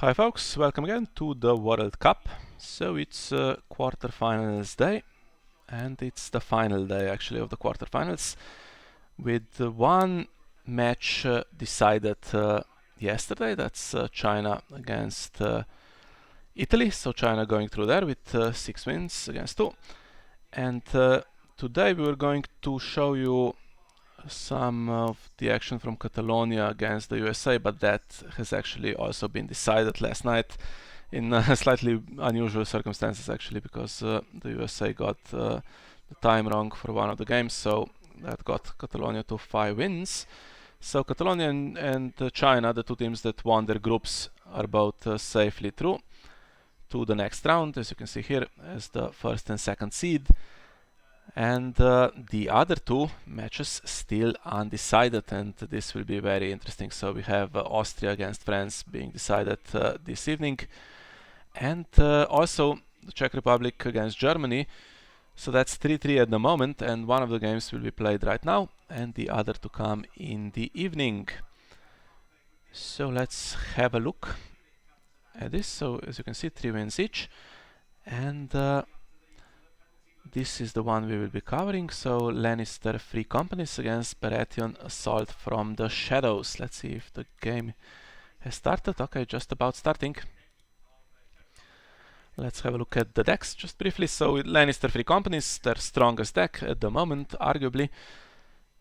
Hi folks, welcome again to the World Cup. So it's quarterfinals day, and it's the final day actually of the quarterfinals, with one match decided yesterday. That's China against Italy. So China going through there with 6 wins against 2. And today we were going to show you some of the action from Catalonia against the USA, but that has actually also been decided last night in slightly unusual circumstances actually, because the USA got the time wrong for one of the games, so that got Catalonia to 5 wins. So Catalonia and China, the two teams that won their groups, are both safely through to the next round, as you can see here, as the first and second seed. And the other two matches still undecided, and this will be very interesting. So we have Austria against France being decided this evening, and also the Czech Republic against Germany. So that's 3-3 at the moment, and one of the games will be played right now and the other to come in the evening. So let's have a look at this. So as you can see, 3 wins each, and this is the one we will be covering. So Lannister Free Companies against Baratheon Assault from the Shadows. Let's see if the game has started. Okay, just about starting. Let's have a look at the decks just briefly. So Lannister Free Companies, their strongest deck at the moment, arguably.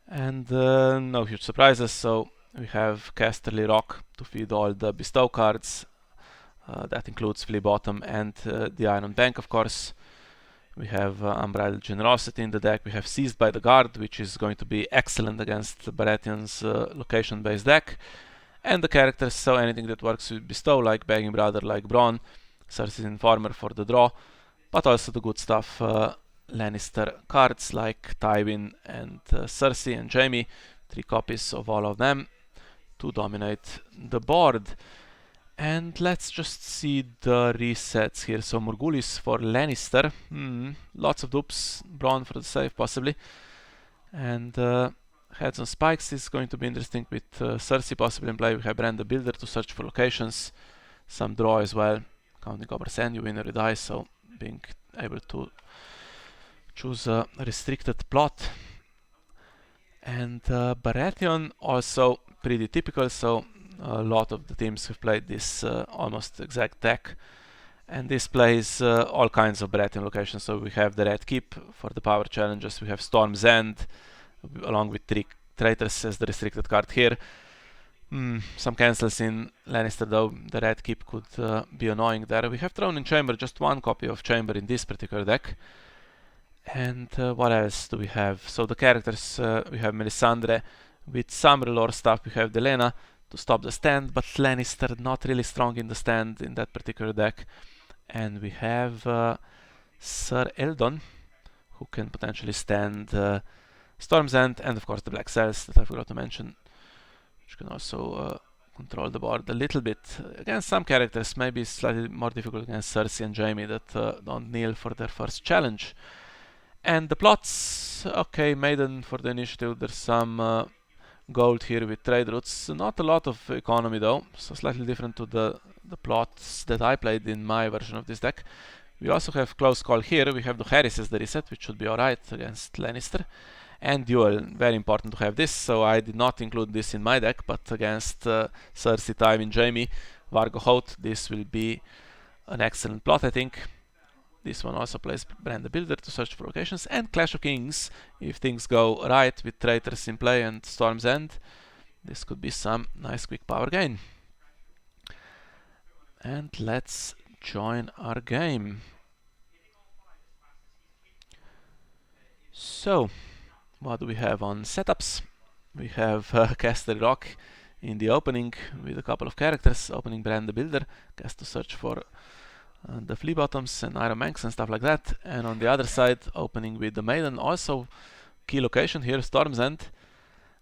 And no huge surprises. So we have Casterly Rock to feed all the bestow cards. That includes Flea Bottom and the Iron Bank, of course. We have Unbridled Generosity in the deck. We have Seized by the Guard, which is going to be excellent against Baratheon's location-based deck. And the characters, so anything that works with Bestow, like Begging Brother, like Bronn, Cersei's Informer for the draw, but also the good stuff, Lannister cards like Tywin and Cersei and Jaime, 3 copies of all of them to dominate the board. And let's just see the resets here. So Morghulis for Lannister, lots of dupes, Bronn for the save possibly, and Heads on Spikes is going to be interesting with Cersei possibly in play. We have Brand the Builder to search for locations, some draw as well, counting over sand, you win every die, so being able to choose a restricted plot. And Baratheon also pretty typical, so a lot of the teams have played this almost exact deck, and this plays all kinds of Baratheon locations. So we have the Red Keep for the power challenges, we have Storm's End along with 3 traitors as the restricted card here. Some cancels in Lannister though, the Red Keep could be annoying there. We have thrown in Chamber, just 1 copy of Chamber in this particular deck. And what else do we have? So the characters, we have Melisandre with some lore stuff, we have Delena to stop the stand, but Lannister not really strong in the stand in that particular deck. And we have Sir Eldon, who can potentially stand Storm's End, and of course the Black Cells that I forgot to mention, which can also control the board a little bit. Against some characters, maybe slightly more difficult against Cersei and Jaime that don't kneel for their first challenge. And the plots, okay, Maiden for the initiative, there's some gold here with trade routes, not a lot of economy though, so slightly different to the plots that I played in my version of this deck. We also have Close Call here, we have the Harris as the reset, which should be alright against Lannister. And Duel, very important to have this, so I did not include this in my deck, but against Cersei, Tywin, Jaime, Vargo Hoth, this will be an excellent plot, I think. This one also plays Brand the Builder to search for locations, and Clash of Kings, if things go right with traitors in play and Storm's End, this could be some nice quick power gain. And let's join our game. So, what do we have on setups? We have Casterly Rock in the opening with a couple of characters, opening Brand the Builder, cast to search for the Flea Bottoms and Iron Banks and stuff like that. And on the other side, opening with the Maiden, also key location here, Storm's End,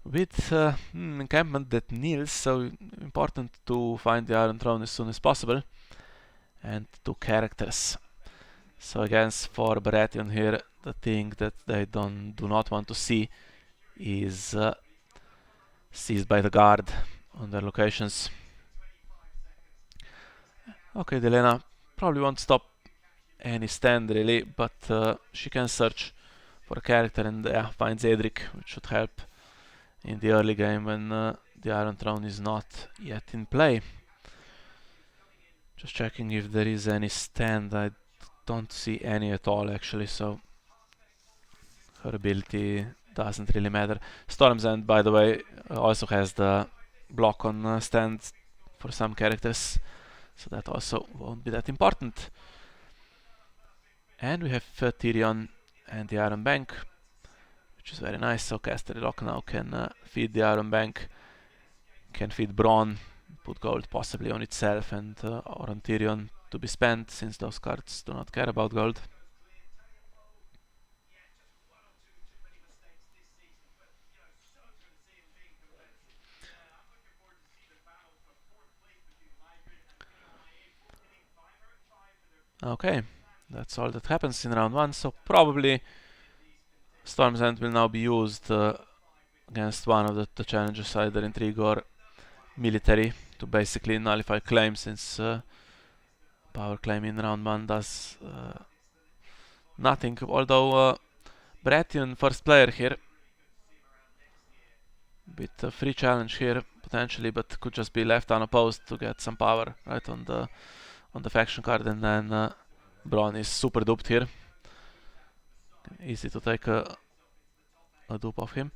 with encampment that kneels, so important to find the Iron Throne as soon as possible. And 2 characters. So against for Baratheon here, the thing that they do not want to see is Seized by the Guard on their locations. Okay, Delena probably won't stop any stand really, but she can search for a character and finds Edric, which should help in the early game when the Iron Throne is not yet in play. Just checking if there is any stand. I don't see any at all actually, so her ability doesn't really matter. Storm's End, by the way, also has the block on stand for some characters, so that also won't be that important. And we have Tyrion and the Iron Bank, which is very nice. So Casterly Rock now can feed the Iron Bank, can feed Bronn, put gold possibly on itself and or on Tyrion to be spent, since those cards do not care about gold. Okay, that's all that happens in round 1, so probably Storm's End will now be used against one of the challengers, either Intrigue or Military, to basically nullify claim, since power claim in round 1 does nothing, although Baratheon first player here, bit a free challenge here potentially, but could just be left unopposed to get some power right on the faction card, and then Bronn is super duped here. Easy to take a dupe of him.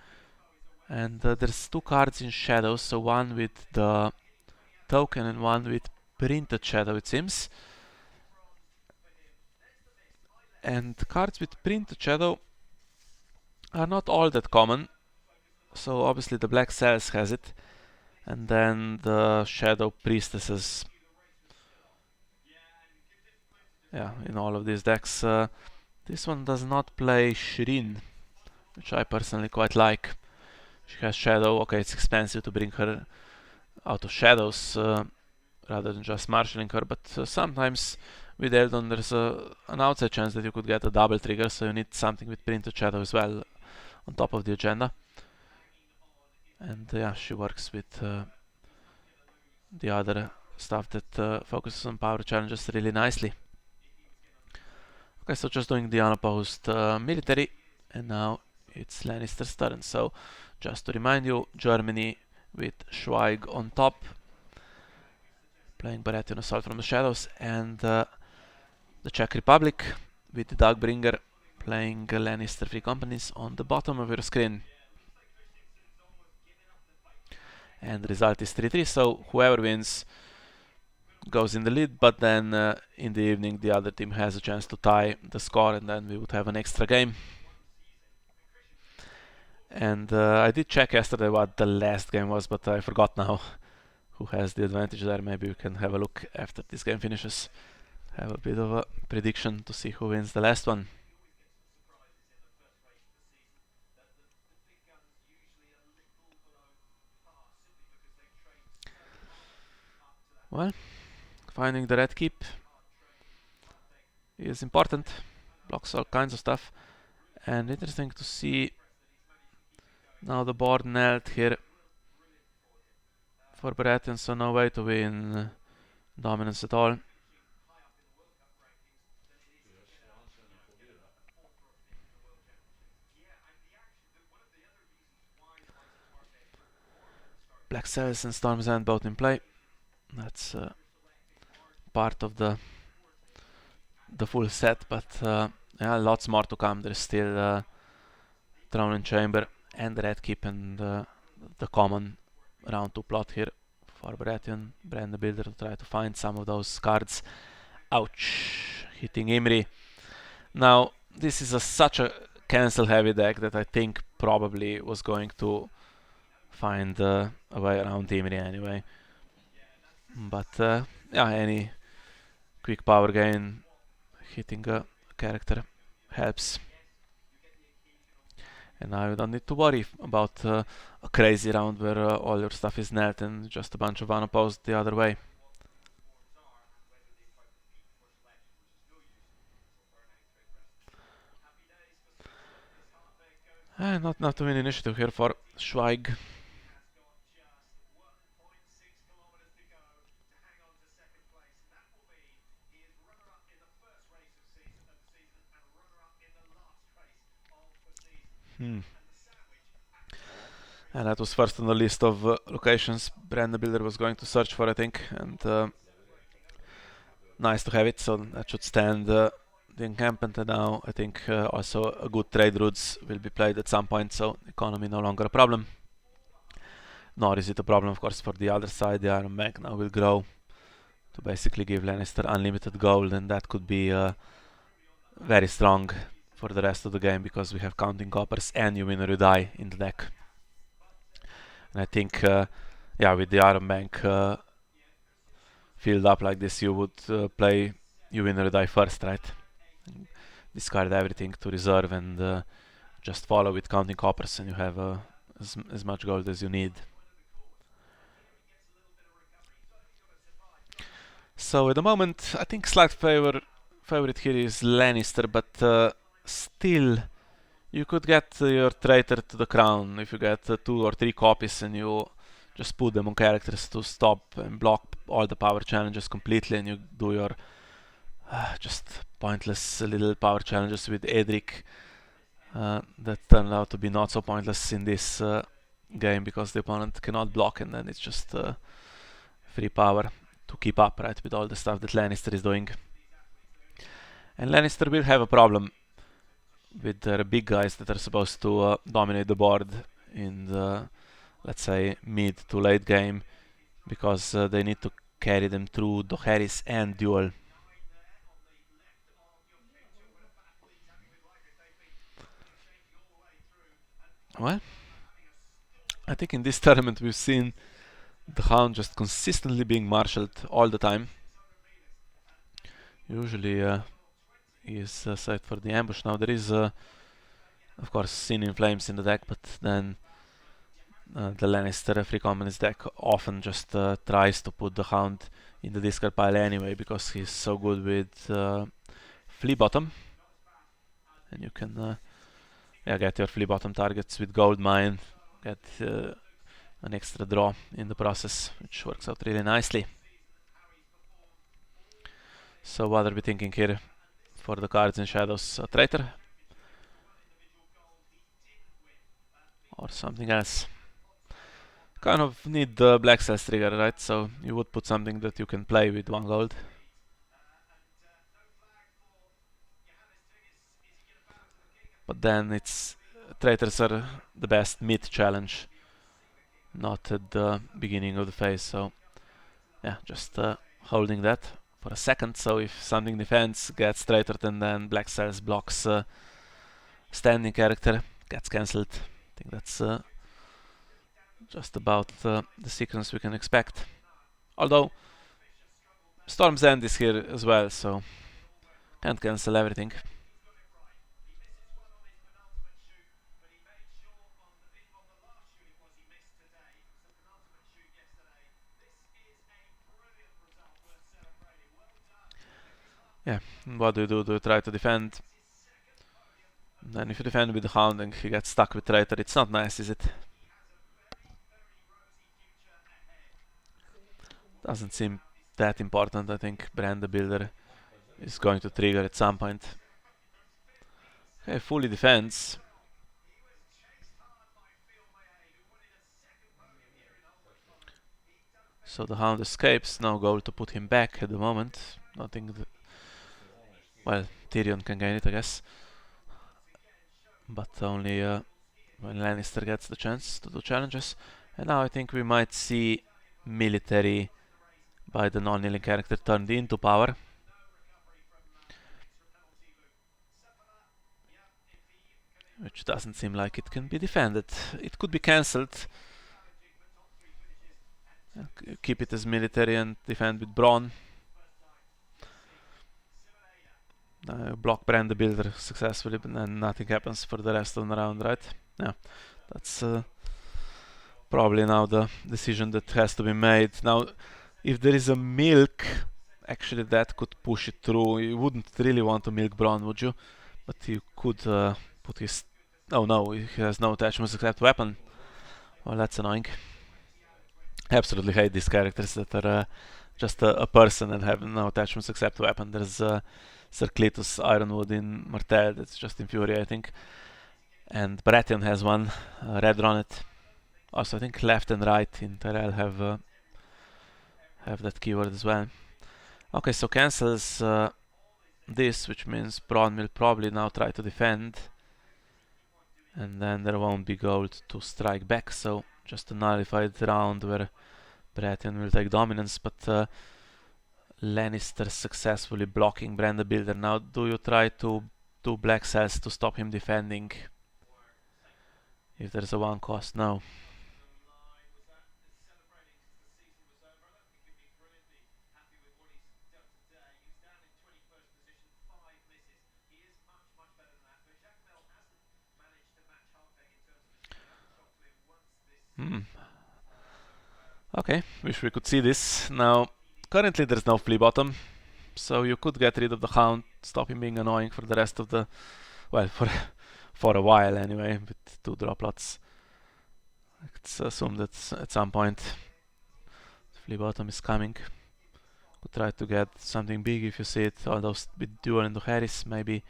And there's two cards in shadows, so one with the token and one with printed shadow, it seems. And cards with printed shadow are not all that common. So obviously the Black Cells has it, and then the Shadow Priestesses. Yeah, in all of these decks. This one does not play Shireen, which I personally quite like. She has Shadow. Okay, it's expensive to bring her out of shadows rather than just marshalling her, but sometimes with Eldon there's an outside chance that you could get a double trigger, so you need something with printed shadow as well on top of the agenda. And yeah, she works with the other stuff that focuses on power challenges really nicely. Okay, so just doing the unopposed military, and now it's Lannister's turn. So just to remind you, Germany with Schwaig on top, playing Baratheon Assault from the Shadows, and the Czech Republic with the Duckbringer, playing Lannister Free Companies on the bottom of your screen. And the result is 3-3, so whoever wins goes in the lead, but then in the evening the other team has a chance to tie the score, and then we would have an extra game. And I did check yesterday what the last game was, but I forgot now who has the advantage there. Maybe we can have a look after this game finishes, have a bit of a prediction to see who wins the last one. Well, finding the red keep is important, blocks all kinds of stuff, and interesting to see now the board knelt here for Baratheon, so no way to win dominance at all. Black Cells and Storm's End both in play. That's part of the full set, but yeah, lots more to come. There's still Throne and Chamber and the Red Keep, and the common round 2 plot here for Baratheon, Brand the Builder, to try to find some of those cards. Ouch! Hitting Imri. Now, this is such a cancel heavy deck that I think probably was going to find a way around Imri anyway. But yeah, any quick power gain hitting a character helps. And now you don't need to worry about a crazy round where all your stuff is knelt and just a bunch of unopposed the other way. Not enough to win initiative here for Schwaig. And that was first on the list of locations Brand the Builder was going to search for, I think. And nice to have it, so that should stand the encampment. And now I think also a good trade routes will be played at some point, so economy no longer a problem. Nor is it a problem, of course, for the other side. The Iron Bank now will grow to basically give Lannister unlimited gold, and that could be very strong for the rest of the game because we have counting coppers and you win or you die in the deck. And I think, yeah, with the Iron Bank filled up like this, you would play you win or you die first, right? And discard everything to reserve and just follow with counting coppers, and you have as much gold as you need. So at the moment, I think slight favorite here is Lannister, but still, you could get your traitor to the crown if you get 2 or 3 copies and you just put them on characters to stop and block all the power challenges completely, and you do your just pointless little power challenges with Edric that turned out to be not so pointless in this game because the opponent cannot block, and then it's just free power to keep up, right, with all the stuff that Lannister is doing. And Lannister will have a problem with the big guys that are supposed to dominate the board in the, let's say, mid to late game, because they need to carry them through Dohaeris and Duel. Well, I think in this tournament we've seen the Hound just consistently being marshaled all the time. Usually he is set for the ambush. Now there is, of course, Sin in Flames in the deck, but then the Lannister free commons deck often just tries to put the Hound in the discard pile anyway because he's so good with flea bottom, and you can get your flea bottom targets with gold mine, get an extra draw in the process, which works out really nicely. So what are we thinking here for the cards in Shadows? A traitor? Or something else? Kind of need the Black Cells trigger, right? So you would put something that you can play with 1 gold. But then it's traitors are the best mid challenge, not at the beginning of the phase. So yeah, just holding that for a second. So if something defends, gets traitored, and then Black Cells blocks standing character, gets cancelled. I think that's just about the sequence we can expect. Although Storm's End is here as well, so can't cancel everything. Yeah, what do you do? Do you try to defend? And then if you defend with the Hound and he gets stuck with Traitor, it's not nice, is it? Doesn't seem that important. I think Brand the Builder is going to trigger at some point. Okay, fully defends. So the Hound escapes. No goal to put him back at the moment. Nothing. Well, Tyrion can gain it, I guess. But only when Lannister gets the chance to do challenges. And now I think we might see military by the non-kneeling character turned into power. Which doesn't seem like it can be defended. It could be cancelled. Keep it as military and defend with brawn. Block Brand the Builder successfully, but then nothing happens for the rest of the round, right? Yeah, that's probably now the decision that has to be made. Now, if there is a milk, actually that could push it through. You wouldn't really want to milk Braun, would you? But you could put his... Oh no, he has no attachments except weapon. Well, that's annoying. I absolutely hate these characters that are just a person and have no attachments except weapon. There's Sir Cletus Ironwood in Martell, that's just infuriating. And Baratheon has one red on it. Also, I think left and right in Tyrell have that keyword as well. Okay, so cancels this, which means Braun will probably now try to defend. And then there won't be gold to strike back, so just a nullified round where Baratheon will take dominance, but Lannister successfully blocking Bran the Builder. Now, do you try to do black cells to stop him defending? If there's a one cost, no. Okay, wish we could see this. Now, currently there's no flea bottom, so you could get rid of the Hound, stop him being annoying for the rest of the... well, for a while anyway, with 2 drop lots. It's assumed that at some point flea bottom is coming. Could try to get something big if you see it, all those with dual into Harris, maybe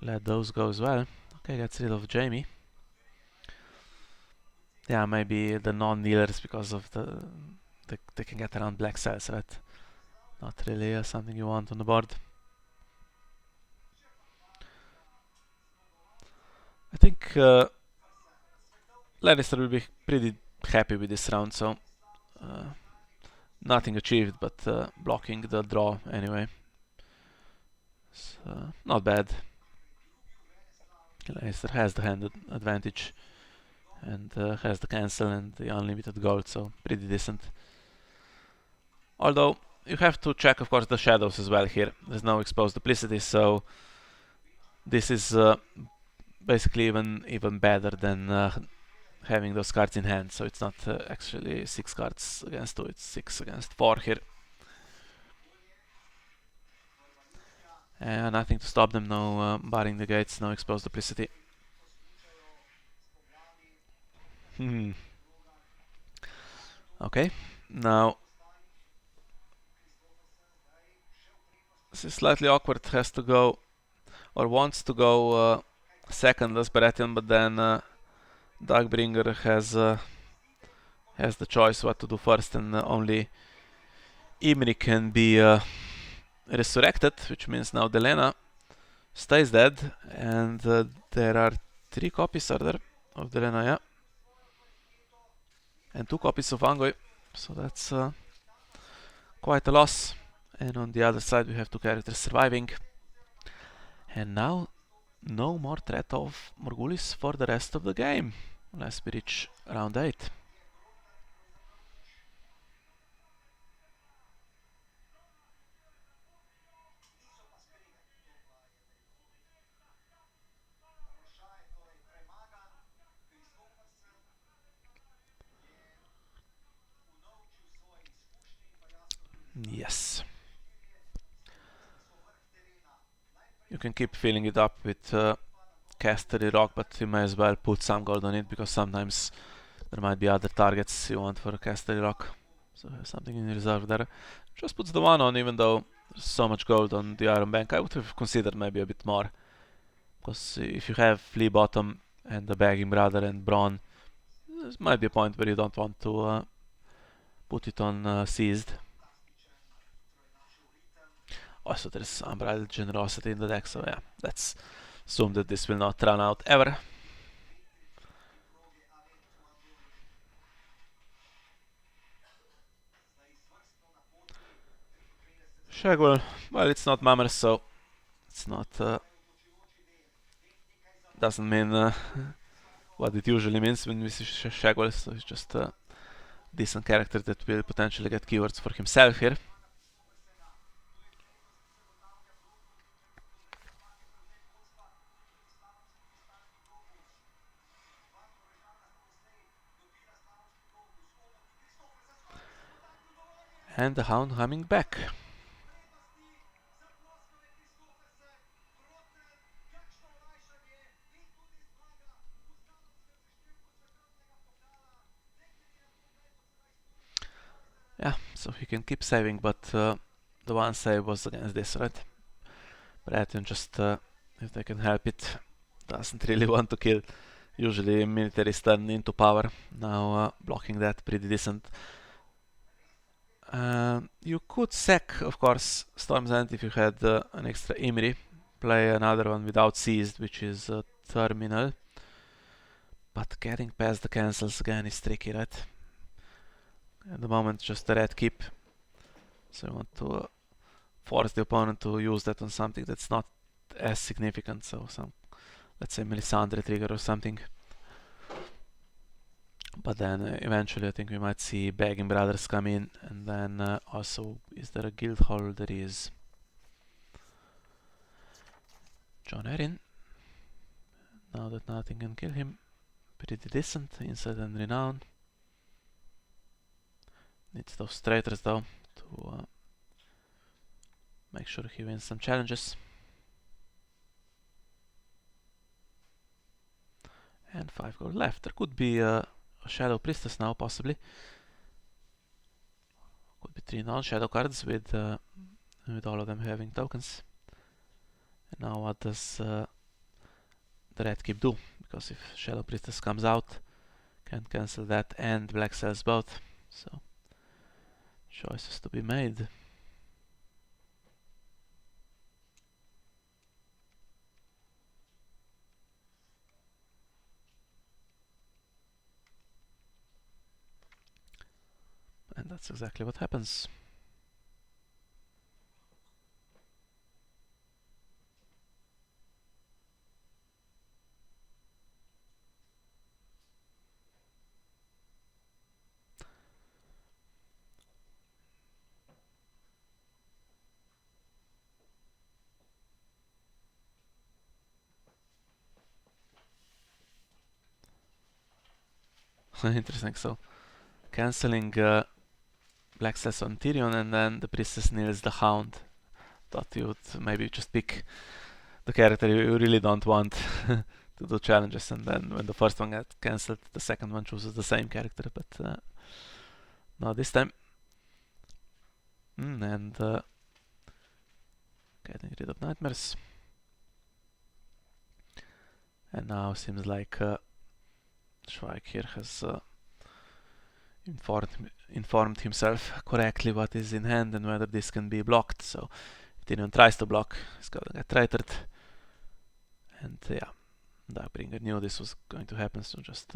let those go as well. Okay, gets rid of Jamie. Yeah, maybe the non-dealers because of they can get around black cells, right? Not really something you want on the board. I think Lannister will be pretty happy with this round, so nothing achieved, but blocking the draw anyway. So, not bad. Lannister has the hand advantage and has the cancel and the unlimited gold, so pretty decent. Although you have to check, of course, the shadows as well here. There's no exposed duplicity, so this is basically even better than having those cards in hand. So it's not actually 6 cards against 2, it's 6 against 4 here. And nothing to stop them, no barring the gates, no exposed duplicity. Okay, now this is slightly awkward. Has to go or wants to go second as Baratheon, but then Duckbringer has the choice what to do first, and only Imri can be resurrected, which means now Delena stays dead, and there are 3 copies are there of Delena, yeah, and 2 copies of Angoi, so that's quite a loss. And on the other side we have 2 characters surviving, and now no more threat of Morghulis for the rest of the game, unless we reach round 8. Yes. You can keep filling it up with Casterly Rock, but you may as well put some gold on it, because sometimes there might be other targets you want for Casterly Rock. So have something in reserve there. Just puts the 1 on, even though there's so much gold on the Iron Bank. I would have considered maybe a bit more, because if you have Flea Bottom and the Begging Brother and Braun, there might be a point where you don't want to put it on Seized. Also, there's Unbridled Generosity in the deck, so yeah, let's assume that this will not run out ever. Schwaig, well, it's not Mammers, so it's not... doesn't mean what it usually means when we see Schwaig, so it's just a decent character that will potentially get keywords for himself here. And the Hound coming back. Yeah, so he can keep saving, but the one save was against this, right? Baratheon just, if they can help it, doesn't really want to kill. Usually military stand into power. Now blocking that pretty decent. You could sack, of course, Storm's End if you had an extra Imri. Play another one without Seized, which is Terminal. But getting past the cancels again is tricky, right? At the moment, just a red keep. So you want to force the opponent to use that on something that's not as significant. So some, let's say, Melisandre trigger or something. But then eventually I think we might see Begging Brothers come in. And then also, is there a guild hall? There is. Jon Arryn. Now that nothing can kill him. Pretty decent. Insight and Renown. Needs those traitors though to make sure he wins some challenges. And 5 gold left. There could be a Shadow Priestess now, possibly. Could be 3 non-shadow cards with all of them having tokens. And now what does the red keep do? Because if Shadow Priestess comes out, can cancel that and black sells both. So choices to be made. And that's exactly what happens. Interesting. So cancelling black cells on Tyrion, and then the priestess kneels the hound. Thought you would maybe just pick the character you really don't want to do challenges, and then when the first one got cancelled, the second one chooses the same character, but not this time. And getting rid of nightmares. And now seems like Schwaig here has informed himself correctly what is in hand and whether this can be blocked. So if Tyrion tries to block, he's gonna get traitored. And yeah, Duckbringer knew this was going to happen, so just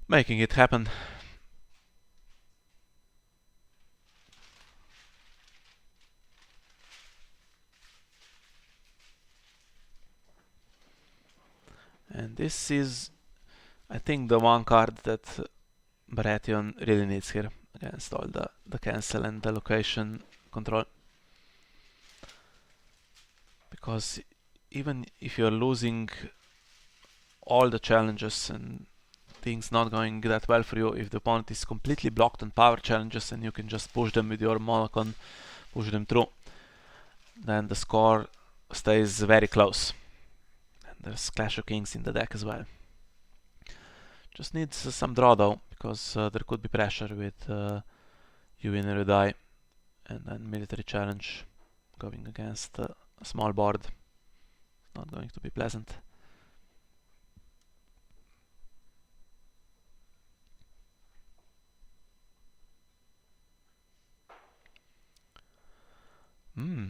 making it happen. And this is, I think, the one card that Baratheon really needs here against all the cancel and the location control. Because even if you're losing all the challenges and things not going that well for you, if the opponent is completely blocked on power challenges and you can just push them with your monocon, push them through, then the score stays very close. And there's Clash of Kings in the deck as well. Just needs some draw though, because there could be pressure with you win or you die, and then military challenge going against a small board. Not going to be pleasant.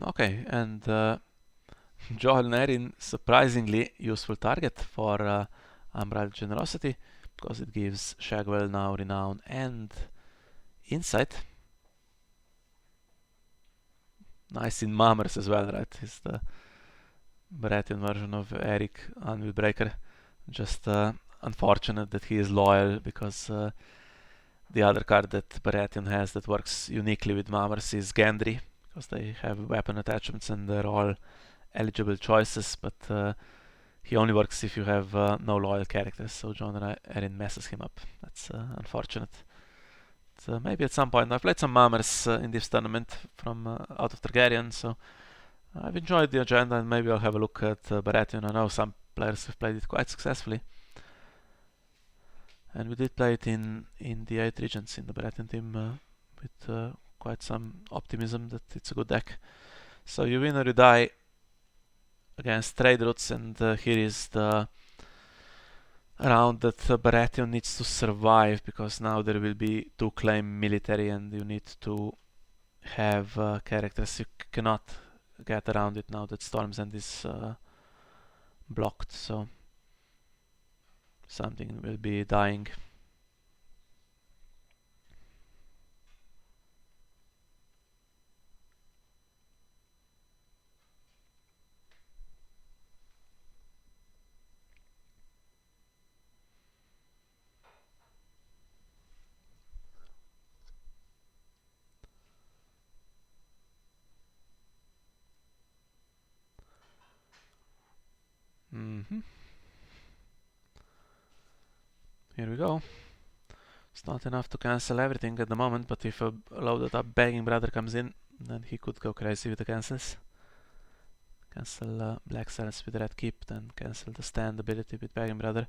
Okay, and Jon Arryn, surprisingly useful target for Umbral Generosity, because it gives Shagwell now Renown and Insight. Nice in Mummers as well, right? He's the Baratheon version of Eric Anvilbreaker. Just unfortunate that he is loyal, because the other card that Baratheon has that works uniquely with Mummers is Gendry, because they have weapon attachments and they're all eligible choices, but he only works if you have no loyal characters, so Jon Arryn messes him up. That's unfortunate. So maybe at some point, I've played some Mummers in this tournament from out of Targaryen, so I've enjoyed the agenda, and maybe I'll have a look at Baratheon. I know some players have played it quite successfully. And we did play it in the 8 regions in the Baratheon team with quite some optimism that it's a good deck. So you win or you die. against trade routes, and here is the round that Baratheon needs to survive, because now there will be 2 claim military and you need to have characters. You cannot get around it now that Storm's End is blocked, so something will be dying. Here we go. It's not enough to cancel everything at the moment, but if a loaded up begging brother comes in, then he could go crazy with the cancels. Cancel black cells with red keep, then cancel the stand ability with begging brother.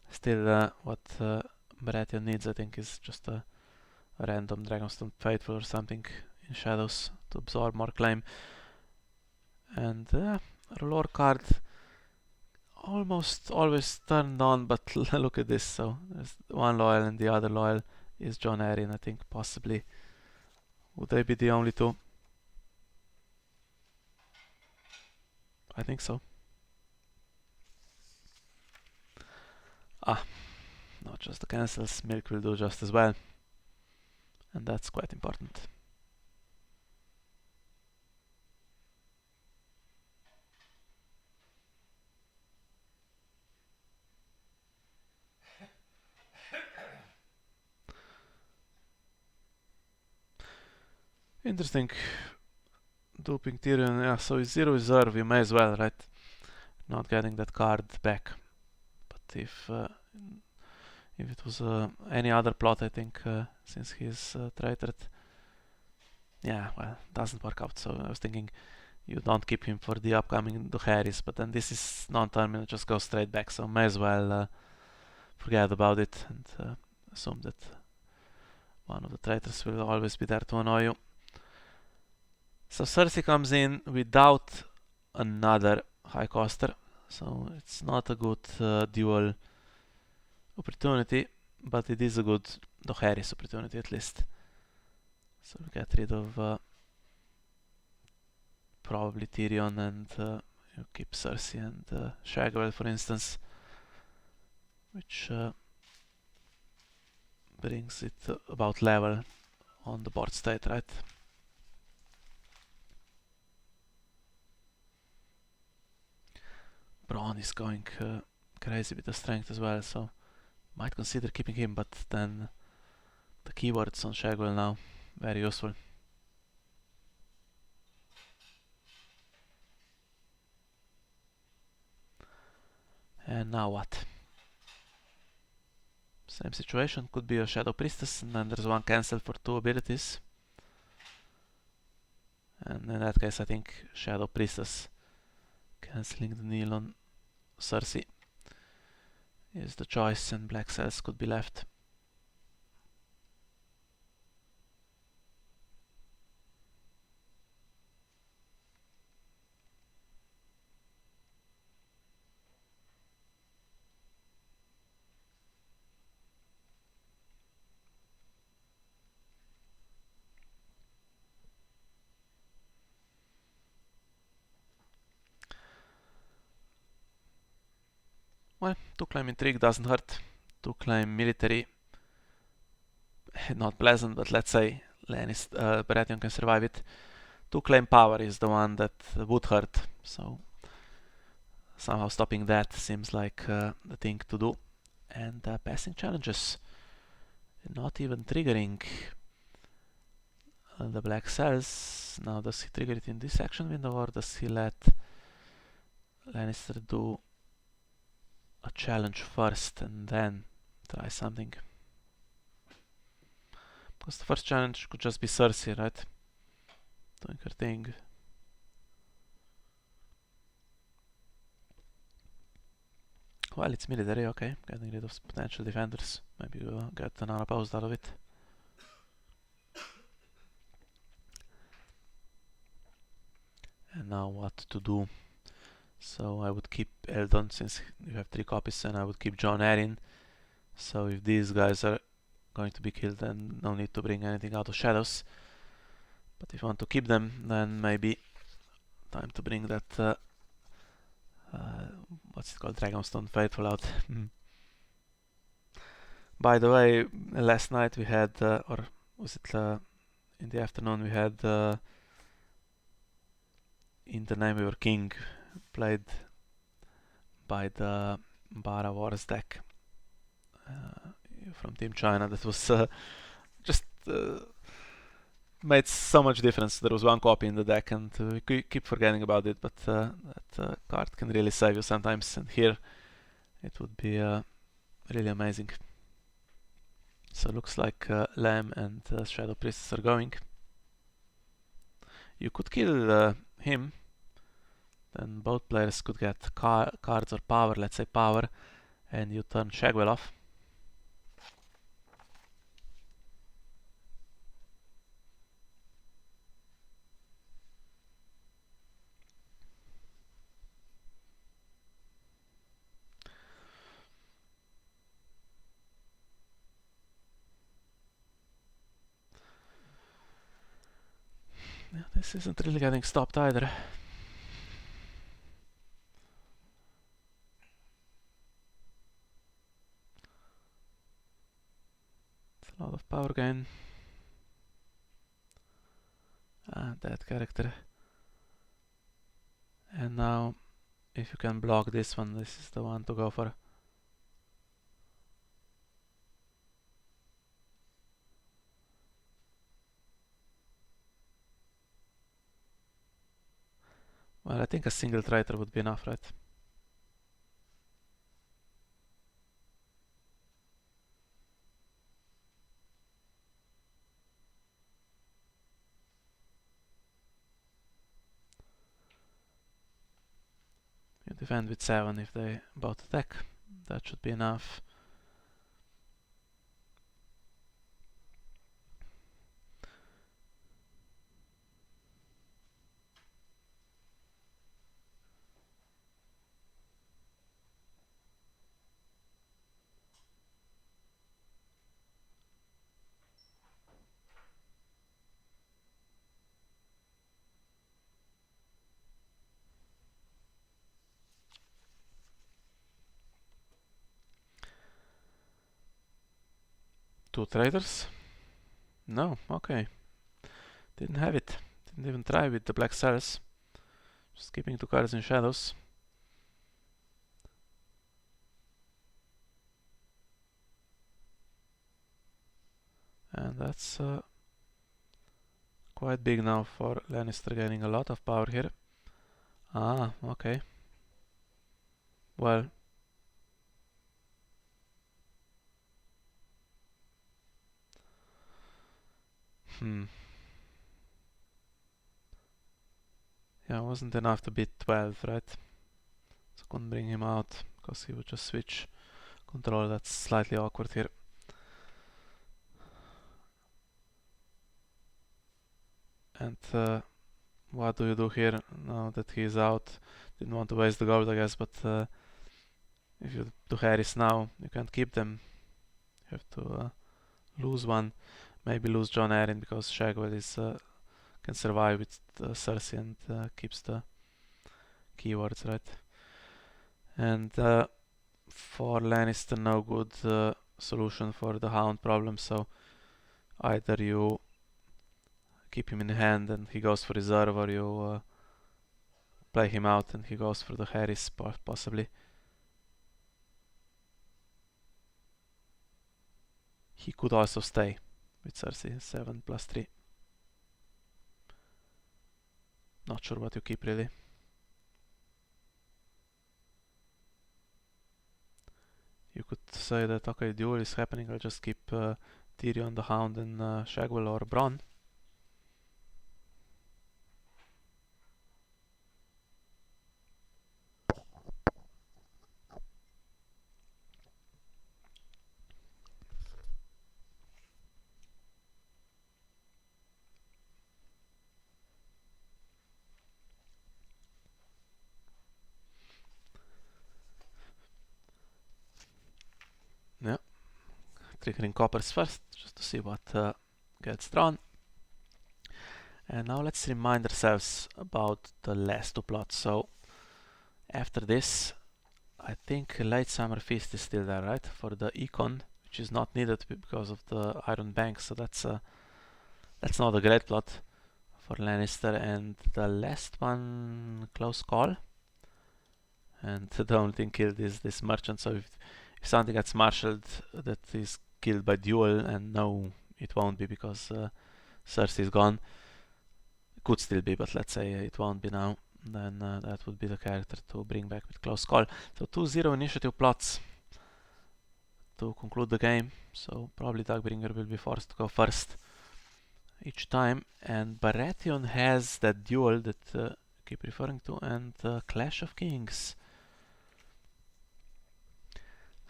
Still, what Baratheon needs, I think, is just a random Dragonstone Faithful or something in shadows to absorb more claim. And Lore card almost always turned on, but look at this. So there's one loyal and the other loyal is Jon Arryn, I think, possibly. Would they be the only two? I think so. Not just the cancels, Milk will do just as well. And that's quite important. Interesting. Duping Tyrion, yeah, so it's 0 reserve, you may as well, right? Not getting that card back. But if it was any other plot, I think, since he's traitored, yeah, well, doesn't work out. So I was thinking you don't keep him for the upcoming Dohaeris, but then this is non-terminal, just go straight back, so may as well forget about it and assume that one of the traitors will always be there to annoy you. So Cersei comes in without another high coster, so it's not a good dual opportunity, but it is a good Dohaeris opportunity at least. So we get rid of probably Tyrion and you keep Cersei and Schwaig, for instance, which brings it about level on the board state, right? Bronn is going crazy with the strength as well, so might consider keeping him, but then the keywords on Schwaig now, very useful. And now what? Same situation, could be a Shadow Priestess, and then there's one cancel for 2 abilities. And in that case, I think Shadow Priestess cancelling the kneel on Cersei is the choice, and black cells could be left. Well, 2 claim intrigue doesn't hurt. 2 claim military, not pleasant, but let's say Baratheon can survive it. 2 claim power is the one that would hurt, so somehow stopping that seems like the thing to do. And passing challenges, not even triggering the black cells. Now, does he trigger it in this action window, or does he let Lannister do a challenge first and then try something? Because the first challenge could just be Cersei, right? Doing her thing. Well, it's military, okay. Getting rid of potential defenders. Maybe we'll get an unopposed out of it. And And now what to do? So I would keep Eldon since you have 3 copies, and I would keep Jon Arryn. So if these guys are going to be killed, then no need to bring anything out of shadows. But if you want to keep them, then maybe time to bring that what's it called, Dragonstone Faithful out. By the way, last night we had, or was it in the afternoon, we had In the Name of Your King played by the Bara Wars deck from Team China. That was just made so much difference. There was 1 copy in the deck, and we keep forgetting about it, but that card can really save you sometimes, and here it would be really amazing. So looks like Lamb and Shadow Priestess are going. You could kill him, then both players could get cards or power, let's say power, and you turn Shagwell off. Yeah, this isn't really getting stopped either. It's a lot of power gain. That character. And now, if you can block this one, this is the one to go for. Well, I think a single traitor would be enough, right? You defend with 7 if they both attack. That should be enough. Two traitors? No, okay. Didn't have it. Didn't even try with the black cells. Just keeping 2 cards in shadows. And that's quite big now for Lannister, gaining a lot of power here. Ah, okay. Well, yeah, wasn't enough to beat 12, right? So couldn't bring him out because he would just switch control. That's slightly awkward here. And what do you do here now that he's out? Didn't want to waste the gold, I guess, but if you do Harris now, you can't keep them. You have to lose one. Maybe lose Jon Arryn because Shagwell is can survive with Cersei and keeps the keywords, right? And for Lannister, no good solution for the Hound problem, so either you keep him in hand and he goes for reserve, or you play him out and he goes for the Harris, possibly. He could also stay with Cersei, 7 plus 3. Not sure what you keep really. You could say that, okay, duel is happening, I'll just keep Tyrion, the Hound, and Shagwell or Bronn. triggering coppers first, just to see what gets drawn. And now let's remind ourselves about the last two plots. So after this, I think Late Summer Feast is still there, right? For the econ, which is not needed because of the Iron Bank, so that's not a great plot for Lannister. And the last one, Close Call. And the only thing killed is this merchant, so if something gets marshaled that is killed by duel, and no, it won't be because Cersei is gone. It could still be, but let's say it won't be now. Then that would be the character to bring back with Close Call. So 2-0 initiative plots to conclude the game. So probably Duckbringer will be forced to go first each time. And Baratheon has that duel that I keep referring to, and Clash of Kings.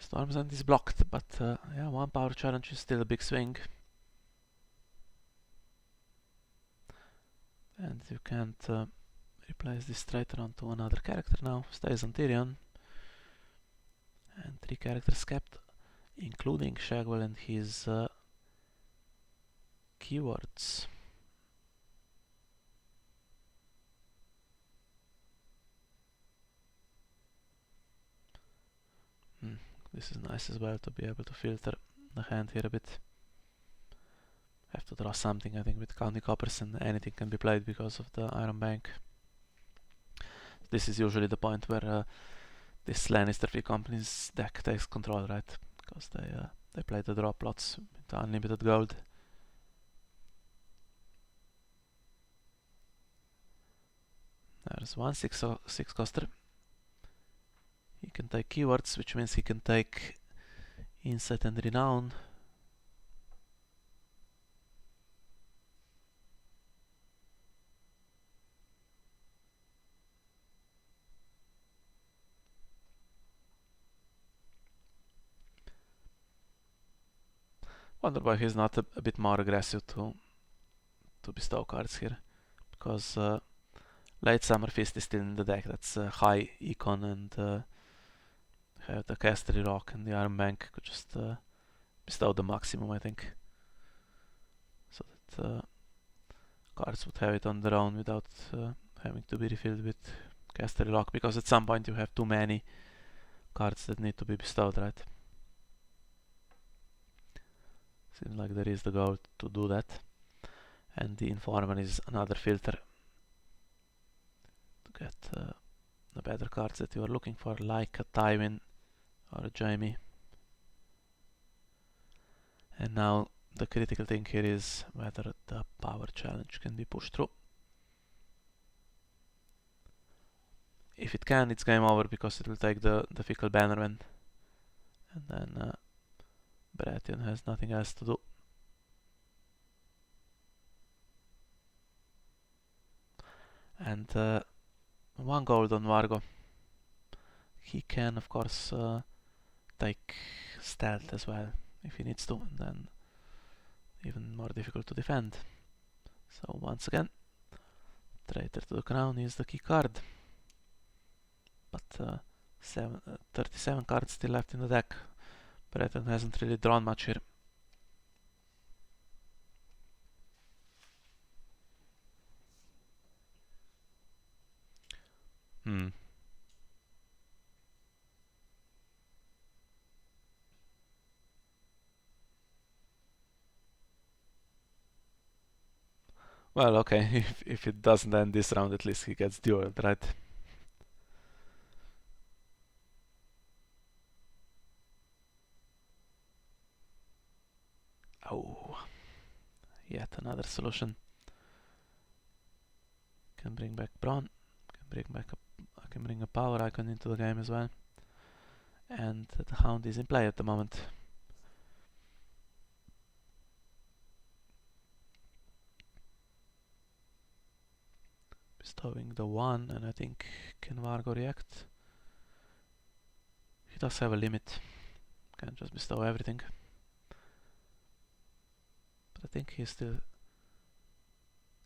Storm's End is blocked, but yeah, one power challenge is still a big swing. And you can't replace this traitor onto another character now. Stays on Tyrion. And 3 characters kept, including Schwaig and his keywords. This is nice as well to be able to filter the hand here a bit. Have to draw something, I think, with counting coppers, and anything can be played because of the Iron Bank. This is usually the point where this Lannister Free Company's deck takes control, right? Because they play the draw plots with unlimited gold. There's one 6 coster. He can take keywords, which means he can take Insight and Renown. Wonder why he's not a bit more aggressive to bestow cards here. Because Late Summer Feast is still in the deck. That's high econ, and have the Casterly Rock and the Iron Bank could just bestow the maximum, I think. So that cards would have it on their own without having to be refilled with Casterly Rock, because at some point you have too many cards that need to be bestowed, right? Seems like there is the goal to do that. And the Informer is another filter to get the better cards that you are looking for, like a Tywin or a Jaime. And now the critical thing here is whether the power challenge can be pushed through. If it can, it's game over, because it will take the Fickle Bannerman, and then Baratheon has nothing else to do. And 1 gold on Vargo. He can, of course, take stealth as well if he needs to, and then even more difficult to defend. So once again, Traitor to the Crown is the key card. But 37 cards still left in the deck. Baratheon hasn't really drawn much here. Well, okay, if it doesn't end this round, at least he gets dueled, right? Oh, yet another solution. Can bring back Bronn, I can bring a power icon into the game as well. And the Hound is in play at the moment. Bestowing the 1, and I think, can Vargo react? He does have a limit. Can't just bestow everything. But I think he's still...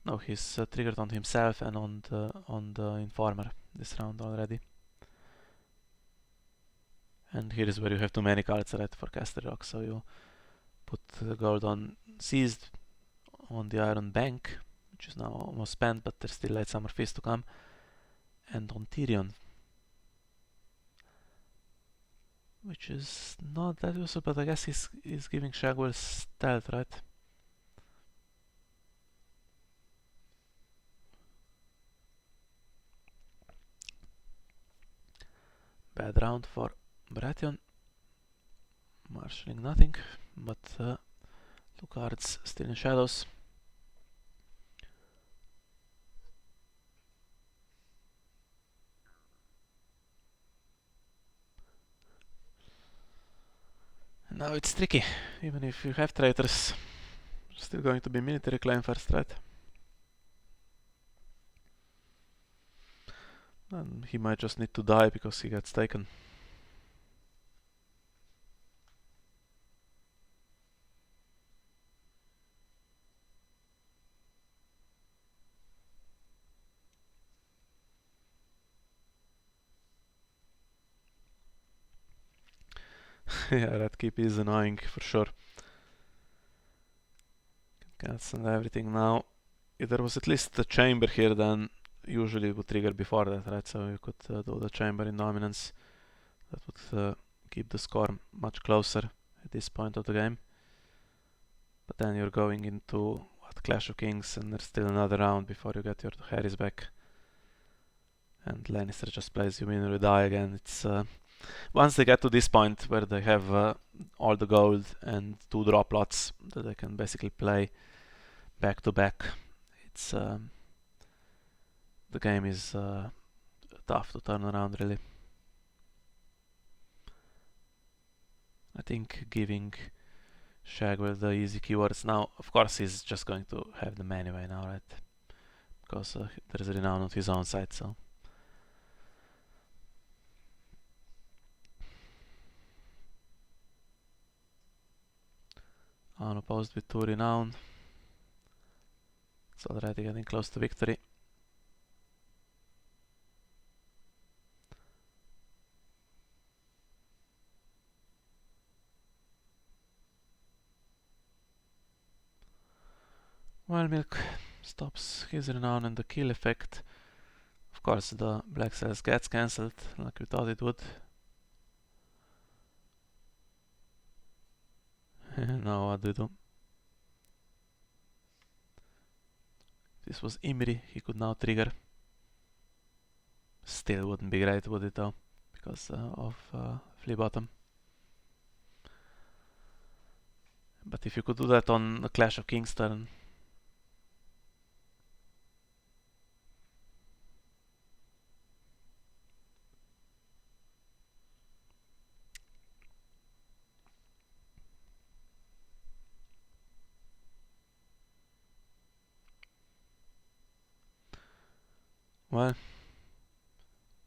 No, he's triggered on himself and on the Informer this round already. And here is where you have too many cards, right, for Casterly Rock, so you put the gold on seized on the Iron Bank, which is now almost spent, but there's still Late Summer Feast to come, and on Tyrion, which is not that useful, but I guess he's giving Shagwell stealth, right? Bad round for Baratheon. Marshalling nothing, but 2 cards still in shadows. And now it's tricky, even if you have traitors, still going to be military claim first, right? And he might just need to die because he gets taken. Yeah, that keep is annoying for sure. Cancel everything now. If there was at least a chamber here, then usually it would trigger before that, right? So you could do the chamber in dominance. That would keep the score much closer at this point of the game. But then you're going into Clash of Kings, and there's still another round before you get your Harrys back. And Lannister just plays you win or you die again. It's once they get to this point where they have all the gold and 2 drop lots that they can basically play back to back, it's the game is tough to turn around, really. I think giving Shagwell the easy keywords now, of course he's just going to have them anyway now, right? Because there's a renown on his own side, so. Unopposed with 2 renown. It's already getting close to victory. Wild Milk stops his renown and the kill effect. Of course the Black Cells gets cancelled like we thought it would. Now what do you do? If this was Imri, he could now trigger. Still wouldn't be great, would it though? Because of flea bottom. But if you could do that on the Clash of Kings turn. Well,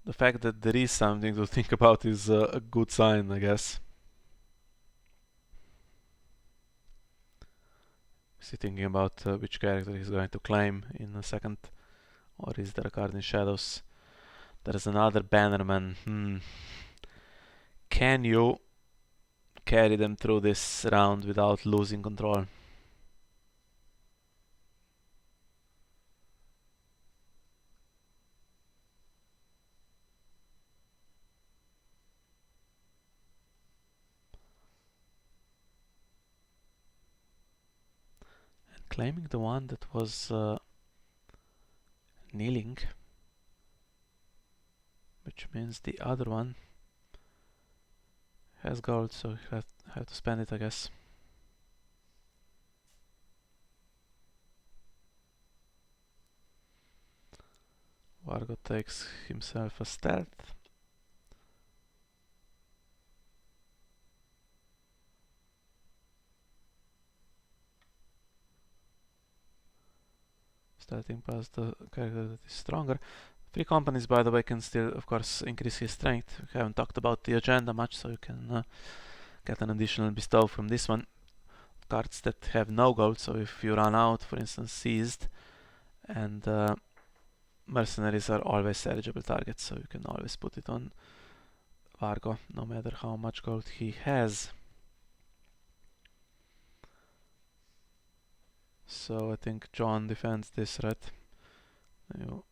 the fact that there is something to think about is a good sign, I guess. Is he thinking about which character he's going to claim in a second? Or is there a card in shadows? There's another Bannerman. Can you carry them through this round without losing control? Claiming the one that was kneeling, which means the other one has gold, so you have to spend it, I guess. Vargo takes himself a stealth. Starting past the character that is stronger. 3 companies, by the way, can still, of course, increase his strength. We haven't talked about the agenda much, so you can get an additional bestow from this one. Cards that have no gold, so if you run out, for instance, seized, and mercenaries are always eligible targets, so you can always put it on Vargo, no matter how much gold he has. So I think John defends this, right? You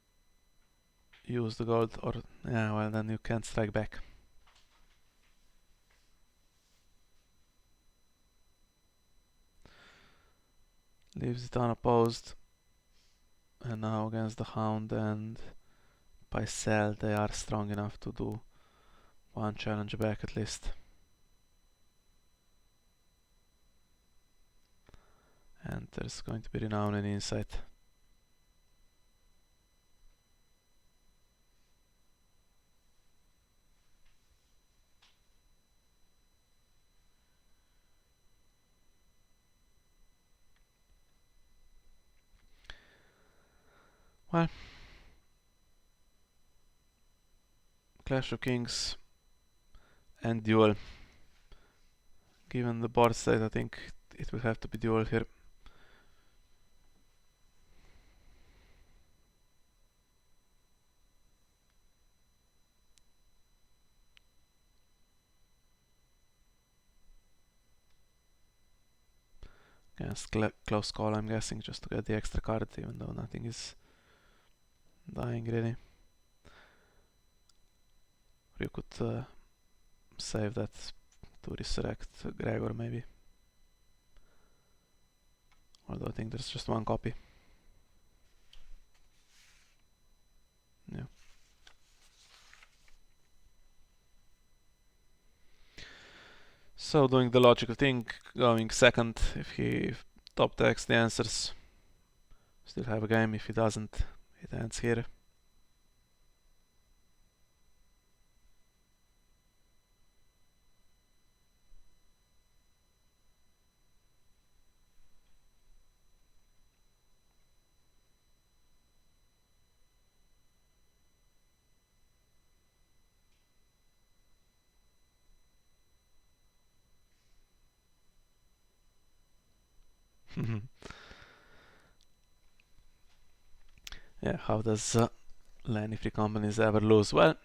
use the gold, or yeah, well then you can't strike back. Leaves it unopposed. And now against the Hound and Pycelle, they are strong enough to do one challenge back at least. And there's going to be Renown and Insight. Well, Clash of Kings and Duel. Given the board state, I think it will have to be Duel here. Against close call, I'm guessing, just to get the extra card, even though nothing is dying really. Or you could save that to resurrect Gregor maybe. Although I think there's just one copy. Yeah. So doing the logical thing, going second. If he top decks the answers, still have a game. If he doesn't, it ends here. Yeah, how does Lanny Free Companies ever lose? Well,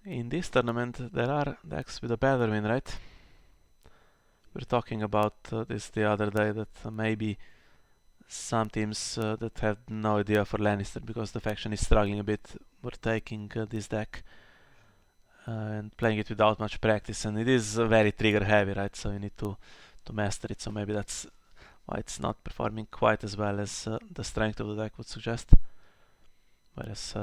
in this tournament there are decks with a better win rate. We were talking about this the other day, that maybe some teams that have no idea for Lannister because the faction is struggling a bit were taking this deck and playing it without much practice, and it is very trigger heavy, right? So you need to master it, so maybe that's why it's not performing quite as well as the strength of the deck would suggest. Whereas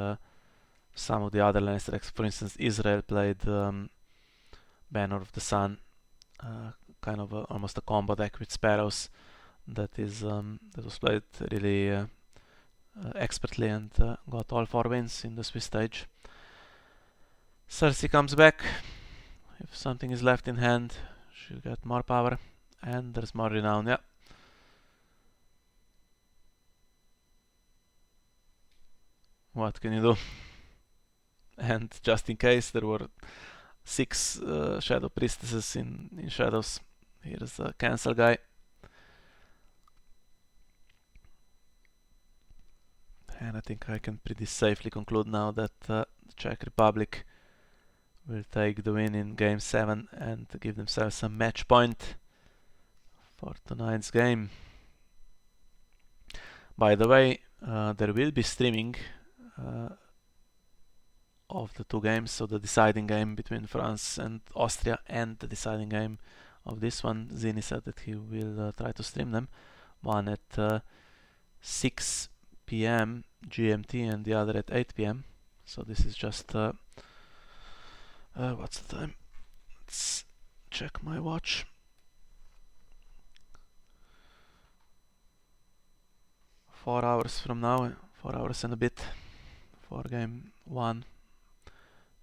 some of the other Lannister decks, for instance Israel played Banner of the Sun, kind of almost a combo deck with Sparrows that was played really expertly and got all 4 wins in the Swiss stage. Cersei comes back. If something is left in hand, she'll get more power, and there's more renown. Yeah. What can you do? And just in case, there were 6 Shadow Priestesses in Shadows. Here's a cancel guy. And I think I can pretty safely conclude now that the Czech Republic will take the win in Game 7 and give themselves a match point for tonight's game. By the way, there will be streaming of the 2 games, so the deciding game between France and Austria and the deciding game of this one. Zini said that he will try to stream them, one at 6 p.m. GMT and the other at 8 p.m. So this is just what's the time? Let's check my watch. 4 hours from now, 4 hours and a bit for game 1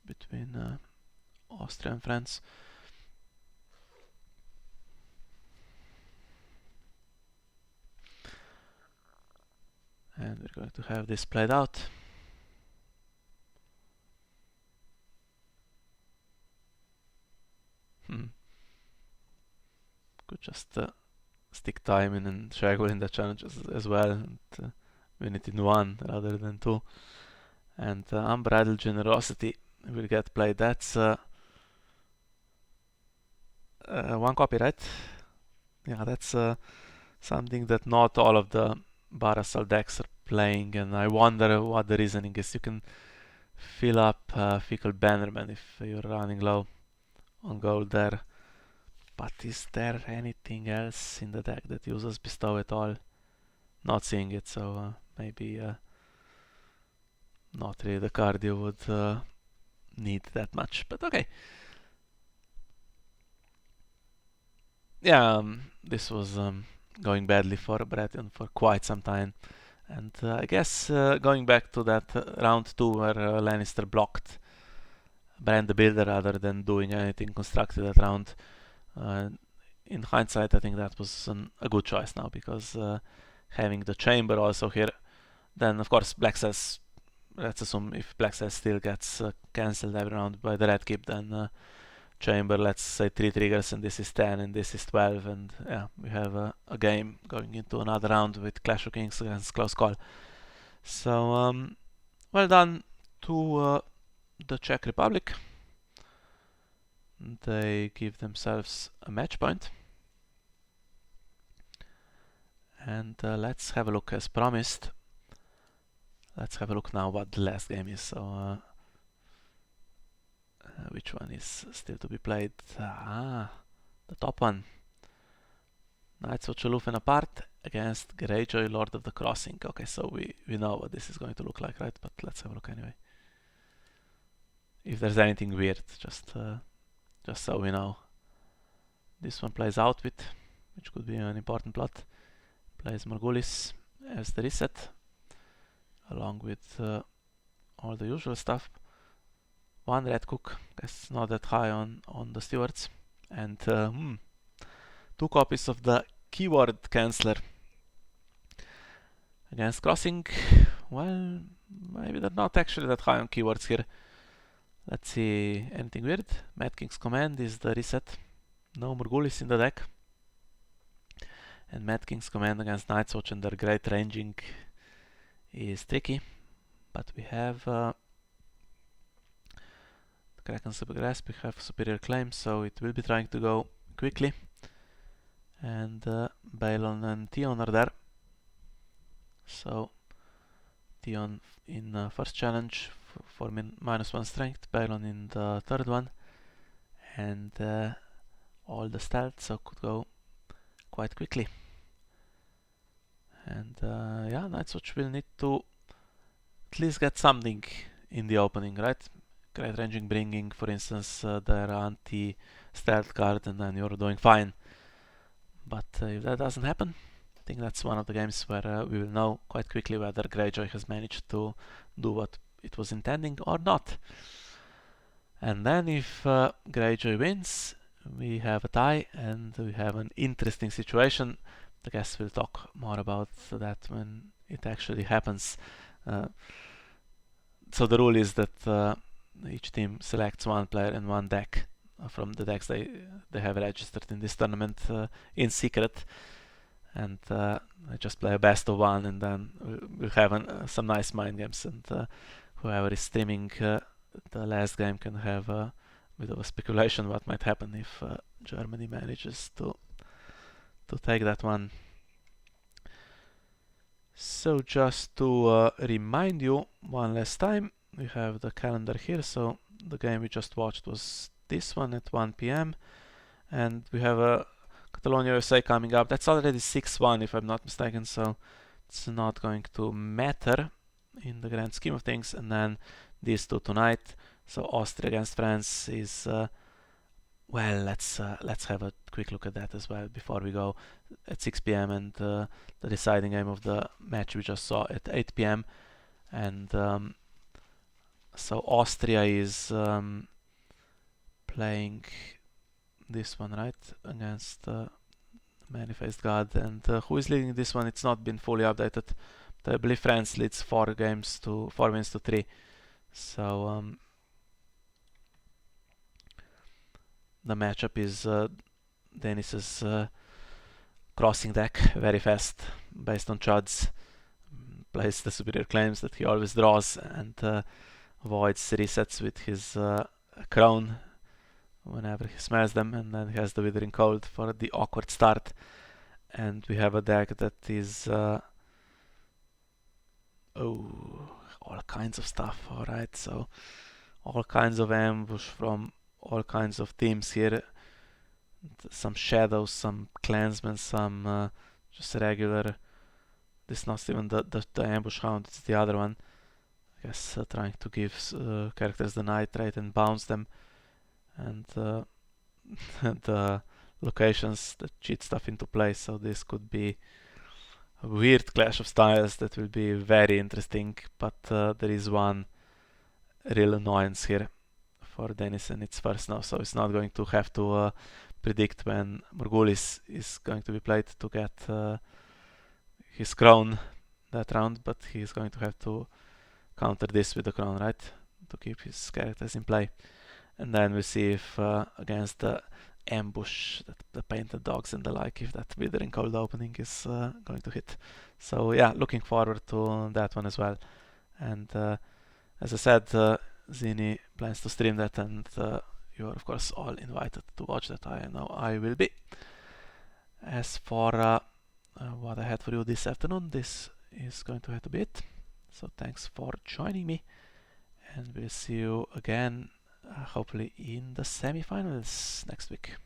between Austria and France. And we're going to have this played out. Could just stick time in and Schwaig will in the challenge as well, and win it in 1 rather than 2. And Unbridled Generosity will get played. That's 1 copy, right? Yeah, that's something that not all of the Baratheon decks are playing, and I wonder what the reasoning is. You can fill up Fickle Bannerman if you're running low on gold there. But is there anything else in the deck that uses Bestow at all? Not seeing it, so maybe not really the card you would need that much, but okay. Yeah, this was going badly for Baratheon for quite some time. And I guess going back to that round 2 where Lannister blocked Brand the Builder rather than doing anything constructed that round, in hindsight I think that was a good choice now, because having the chamber also here, then of course Black says, let's assume if Black says still gets cancelled every round by the red keep, then chamber, let's say 3 triggers, and this is 10 and this is 12, and yeah, we have a game going into another round with Clash of Kings against Close Call. So well done to the Czech Republic. They give themselves a match point. And let's have a look as promised. Let's have a look now what the last game is. So which one is still to be played? The top one. Knights of Cholufen apart against Greyjoy, Lord of the Crossing. Okay, so we know what this is going to look like, right? But let's have a look anyway. If there's anything weird, just so we know. This one plays Outwit, which could be an important plot. Plays Morghulis as the reset, along with all the usual stuff. One red cook, that's not that high on the stewards. And 2 copies of the keyword canceller against Crossing. Well, maybe they're not actually that high on keywords here. Let's see, anything weird? Mad King's Command is the reset. No Morghulis in the deck. And Mad King's Command against Night's Watch and their great ranging is tricky. But we have Kraken Super Grasp, we have Superior Claim, so it will be trying to go quickly. And Balon and Theon are there. So Theon in first challenge for -1 strength, Balon in the third one, and all the stealth, so could go quite quickly. And yeah, Night's Watch will need to at least get something in the opening, right? Great Ranging bringing, for instance, their anti-stealth card, and then you're doing fine. But if that doesn't happen, I think that's one of the games where we will know quite quickly whether Greyjoy has managed to do what it was intending or not. And then if Greyjoy wins, we have a tie and we have an interesting situation. I guess we'll talk more about that when it actually happens. So the rule is that each team selects one player and one deck from the decks they have registered in this tournament in secret, and I just play a best of one, and then we'll have some nice mind games, and whoever is streaming the last game can have a bit of a speculation what might happen if Germany manages to take that one. So just to remind you one last time, we have the calendar here. So the game we just watched was this one at 1 p.m. and we have a Catalonia USA coming up. That's already 6-1 if I'm not mistaken, so it's not going to matter in the grand scheme of things. And then these two tonight. So Austria against France is well, let's have a quick look at that as well before we go at 6 p.m. and the deciding game of the match we just saw at 8 p.m. And so Austria is playing this one, right, against Manifest God, and who is leading this one? It's not been fully updated. I believe France leads 4 wins to 3. So the matchup is Denis's crossing deck, very fast, based on Chuds. Plays the superior claims that he always draws, and avoids resets with his crown whenever he smells them, and then he has the Withering Cold for the awkward start. And we have a deck that is all kinds of stuff. Alright, so all kinds of ambush from all kinds of teams here. Some shadows, some clansmen, some just regular. This is not even the ambush hound, it's the other one. I guess trying to give characters the night rate and bounce them. And the locations that cheat stuff into place. So this could be a weird clash of styles that will be very interesting. But there is one real annoyance here for Dennis, and it's first now, so it's not going to have to predict when Morghulis is going to be played to get his crown that round, but he's going to have to counter this with the crown, right? To keep his characters in play. And then we see if against the ambush, the painted dogs and the like, if that withering cold opening is going to hit. So yeah, looking forward to that one as well. And as I said, Zini plans to stream that, and you are of course all invited to watch that. I know I will be. As for what I had for you this afternoon, this is going to have to be it. So thanks for joining me, and we'll see you again hopefully in the semi-finals next week.